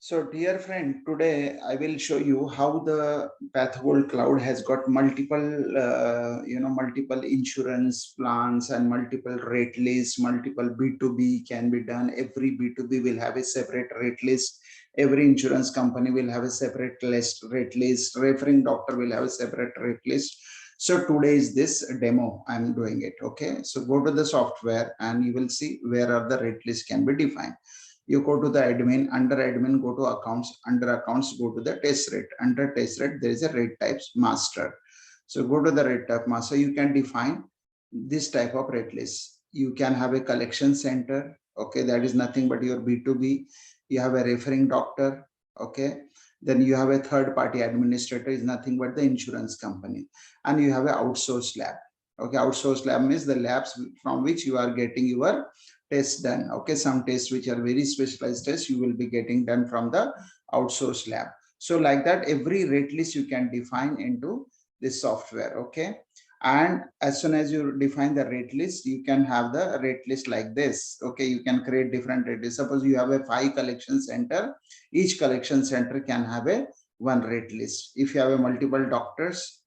So, dear friend, today I will show you how the PathoGold Cloud has got multiple insurance plans and multiple rate lists. Multiple B2B can be done. Every B2B will have a separate rate list. Every insurance company will have a separate rate list. Referring doctor will have a separate rate list. So today is this demo. I'm doing it. Okay. So go to the software and you will see where are the rate lists can be defined. You go to the admin, under admin go to accounts, under accounts go to the test rate, under test rate there is a rate types master. So go to the rate type master, you can define this type of rate list. You can have a collection center, okay, that is nothing but your B2B. You have a referring doctor, okay, then you have a third party administrator, is nothing but the insurance company, and you have a outsourced lab. Okay, outsourced lab means the labs from which you are getting your tests done. Okay, some tests which are very specialized tests you will be getting done from the outsourced lab. So like that, every rate list you can define into this software. Okay, and as soon as you define the rate list, you can have the rate list like this. Okay, you can create different rate lists. Suppose you have a 5 collection center, each collection center can have a one rate list. If you have a multiple doctors,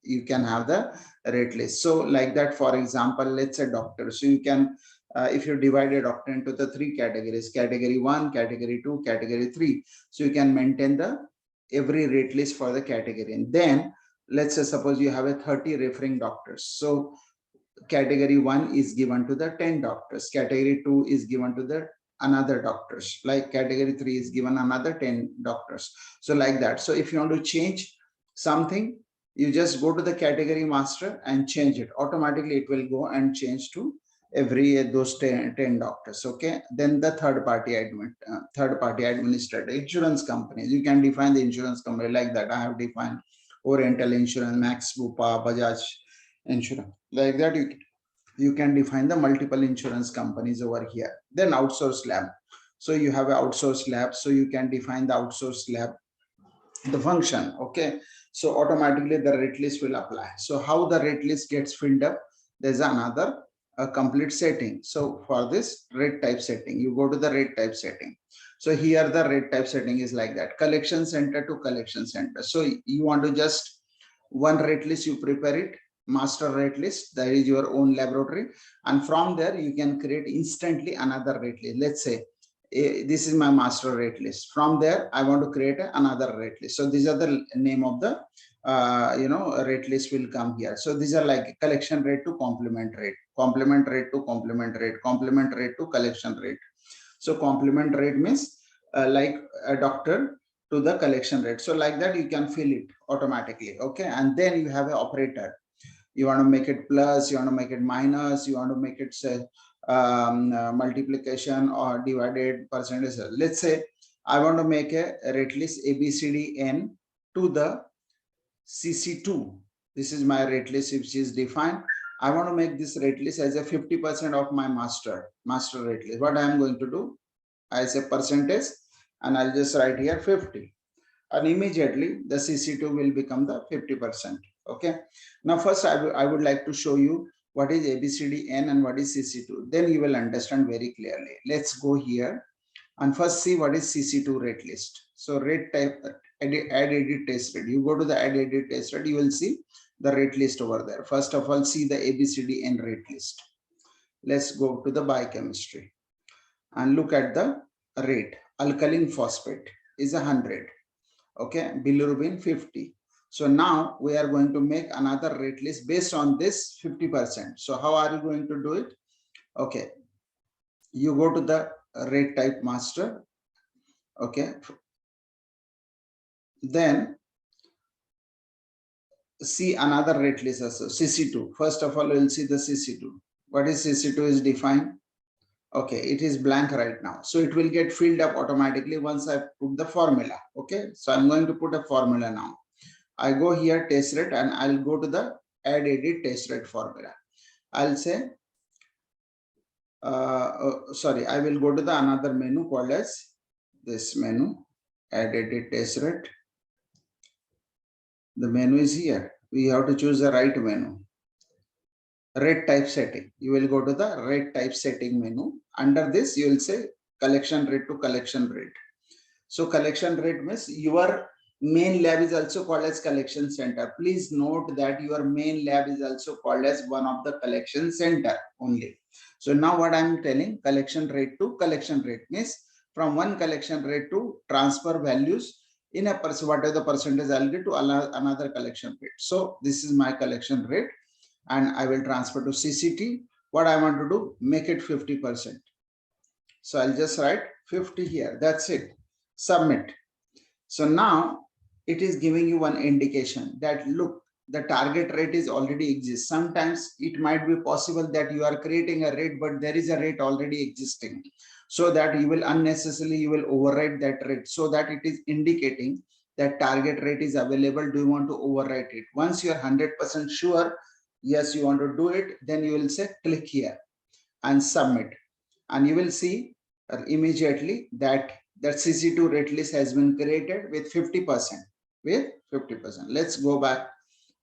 you can have the rate list. So like that, for example, let's say doctor, so you can if you divide a doctor into the 3 categories, category 1, category 2, category 3, so you can maintain the every rate list for the category. And then let's say suppose you have a 30 referring doctors, so category 1 is given to the 10 doctors, category 2 is given to the another doctors, like category 3 is given another 10 doctors. So like that. So if you want to change something, you just go to the category master and change it. Automatically it will go and change to every those 10 doctors. Okay, then the third party administrator, insurance companies, you can define the insurance company like that. I have defined Oriental Insurance, Max Bupa, Bajaj Insurance, like that. You can define the multiple insurance companies over here. Then outsourced lab, so you have an outsourced lab, so you can define the outsourced lab, the function. Okay, so automatically the rate list will apply. So how the rate list gets filled up, there's another complete setting. So for this rate type setting, you go to the rate type setting. So here the rate type setting is like that, collection center to collection center. So you want to just one rate list, you prepare it, master rate list, that is your own laboratory, and from there you can create instantly another rate list. Let's say this is my master rate list. From there I want to create another rate list. So these are the name of the rate list will come here. So these are like collection rate to complement rate, complement rate to complement rate, complement rate to collection rate. So complement rate means like a doctor to the collection rate. So like that you can fill it automatically. Okay, and then you have an operator. You want to make it plus, you want to make it minus, you want to make it say multiplication or divided percentage. Let's say I want to make a rate list ABCDN to the CC2. This is my rate list which is defined. I want to make this rate list as a 50% of my master rate list. What I am going to do, as a percentage, and I'll just write here 50, and immediately the CC2 will become the 50%. Okay, now first I would like to show you what is ABCDN and what is CC2. Then you will understand very clearly. Let's go here and first see what is CC2 rate list. So rate type, add edit test rate. You go to the add edit test rate, you will see the rate list over there. First of all, see the ABCDN rate list. Let's go to the biochemistry and look at the rate. Alkaline phosphate is 100. Okay, bilirubin 50. So now we are going to make another rate list based on this 50%. So how are you going to do it? Okay, you go to the rate type master. Okay, then see another rate list also, CC2. First of all, we'll see the CC2. What is CC2 is defined? Okay, it is blank right now. So it will get filled up automatically once I put the formula. Okay, so I'm going to put a formula now. I go here test rate and I'll go to the add edit test rate formula. I'll say, I will go to the another menu called as this menu, add edit test rate. The menu is here. We have to choose the right menu. Rate type setting. You will go to the rate type setting menu. Under this, you will say collection rate to collection rate. So collection rate means your main lab is also called as collection center. Please note that your main lab is also called as one of the collection center only. So now what I'm telling, collection rate to collection rate means from one collection rate to transfer values in a person, whatever the percentage I'll get to another collection rate. So this is my collection rate and I will transfer to CCT. What I want to do, make it 50%. So I'll just write 50 here. That's it. Submit. So now it is giving you one indication that look, the target rate is already exists. Sometimes it might be possible that you are creating a rate, but there is a rate already existing. So that you will unnecessarily, you will override that rate, so that it is indicating that target rate is available. Do you want to overwrite it? Once you are 100% sure, yes, you want to do it, then you will say click here and submit. And you will see immediately that CC2 rate list has been created with 50%. With 50%. Let's go back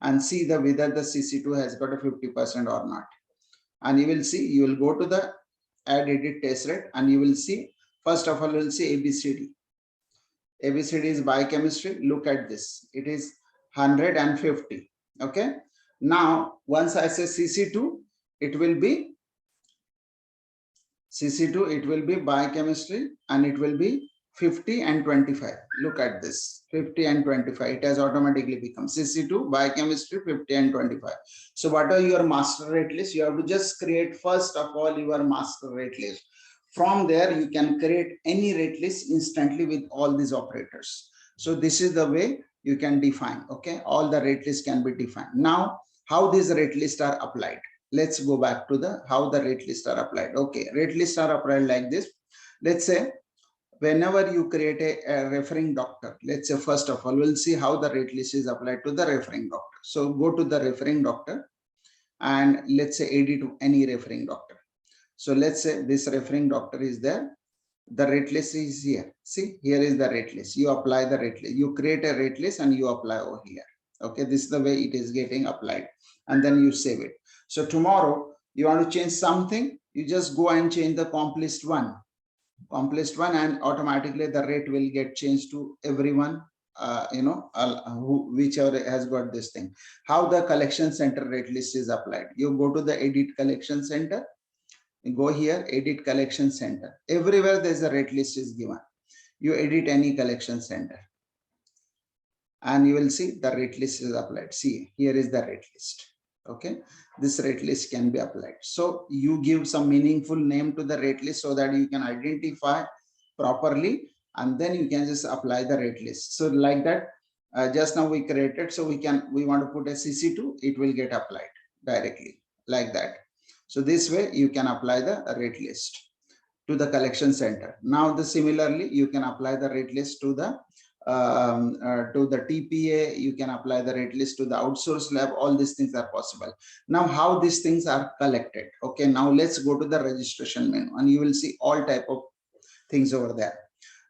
and see whether the CC2 has got a 50% or not. And you will see, you will go to the add edit test rate and you will see, first of all, you will see ABCD. ABCD is biochemistry. Look at this. It is 150. Okay. Now, once I say CC2, it will be CC2, it will be biochemistry and it will be 50 and 25. Look at this, 50 and 25. It has automatically become CC2, biochemistry, 50 and 25. So what are your master rate list? You have to just create first of all your master rate list. From there, you can create any rate list instantly with all these operators. So this is the way you can define, okay? All the rate lists can be defined. Now, how these rate lists are applied? Let's go back to how the rate lists are applied. Okay, rate lists are applied like this. Let's say whenever you create a referring doctor, let's say first of all, we'll see how the rate list is applied to the referring doctor. So go to the referring doctor and let's say edit any referring doctor. So let's say this referring doctor is there. The rate list is here. See, here is the rate list. You apply the rate list. You create a rate list and you apply over here. Okay, this is the way it is getting applied. And then you save it. So tomorrow you want to change something, you just go and change the complex one, and automatically the rate will get changed to everyone, whichever has got this thing. How the collection center rate list is applied? You go to the edit collection center, you go here, edit collection center. Everywhere there is a rate list is given. You edit any collection center and you will see the rate list is applied. See, here is the rate list. Okay, this rate list can be applied. So you give some meaningful name to the rate list so that you can identify properly, and then you can just apply the rate list. So like that, just now we created, so we want to put a CC2, it will get applied directly like that. So this way you can apply the rate list to the collection center. Now similarly, you can apply the rate list to the TPA, you can apply the rate list to the outsource lab. All these things are possible. Now, how these things are collected? Okay, now let's go to the registration menu and you will see all type of things over there.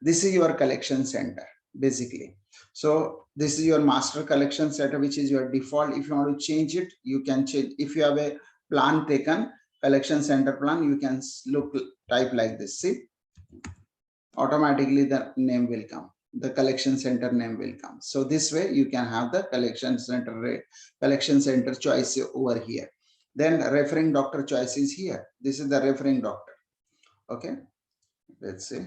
This is your collection center, basically. So this is your master collection center, which is your default. If you want to change it, you can change. If you have a plan taken, collection center plan, you can type like this. See, automatically the name will come. The collection center name will come. So this way you can have the collection center choice over here. Then referring doctor choice is here. This is the referring doctor. Okay, let's see.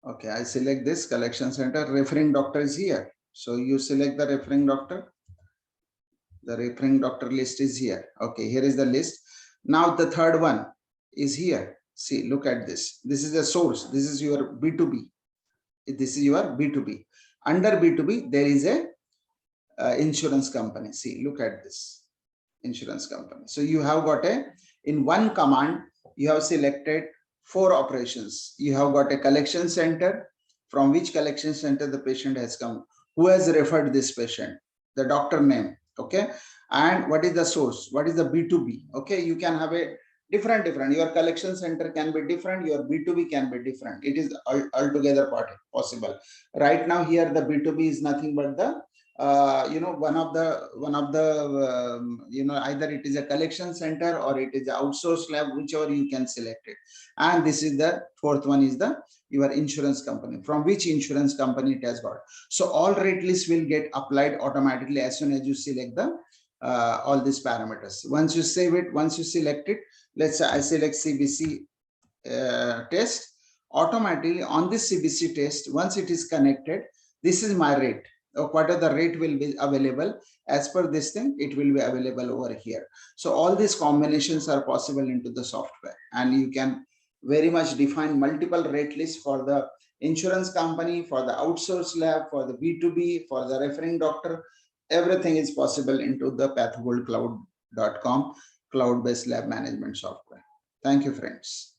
Okay, I select this collection center. Referring doctor is here. So you select the referring doctor. The referring doctor list is here. Okay, here is the list. Now the third one is here. See, look at this. This is the source. This is your B2B. This is your B2B. Under B2B, there is a insurance company. See, look at this insurance company. So you have got in one command, you have selected 4 operations. You have got a collection center, from which collection center the patient has come, who has referred this patient, the doctor name. Okay. And what is the source? What is the B2B? Okay. You can have a different. Your collection center can be different. Your B2B can be different. It is altogether possible. Right now here the B2B is nothing but the one of the either it is a collection center or it is an outsourced lab, whichever you can select it. And this is the fourth one is the your insurance company, from which insurance company it has got. So all rate lists will get applied automatically as soon as you select the all these parameters. Once you save it, once you select it, let's say I select CBC test, automatically on this CBC test, once it is connected, this is my rate. What are the rate will be available as per this thing, it will be available over here. So all these combinations are possible into the software, and you can very much define multiple rate lists for the insurance company, for the outsourced lab, for the B2B, for the referring doctor. Everything is possible into the PathoGoldCloud.com cloud-based lab management software. Thank you, friends.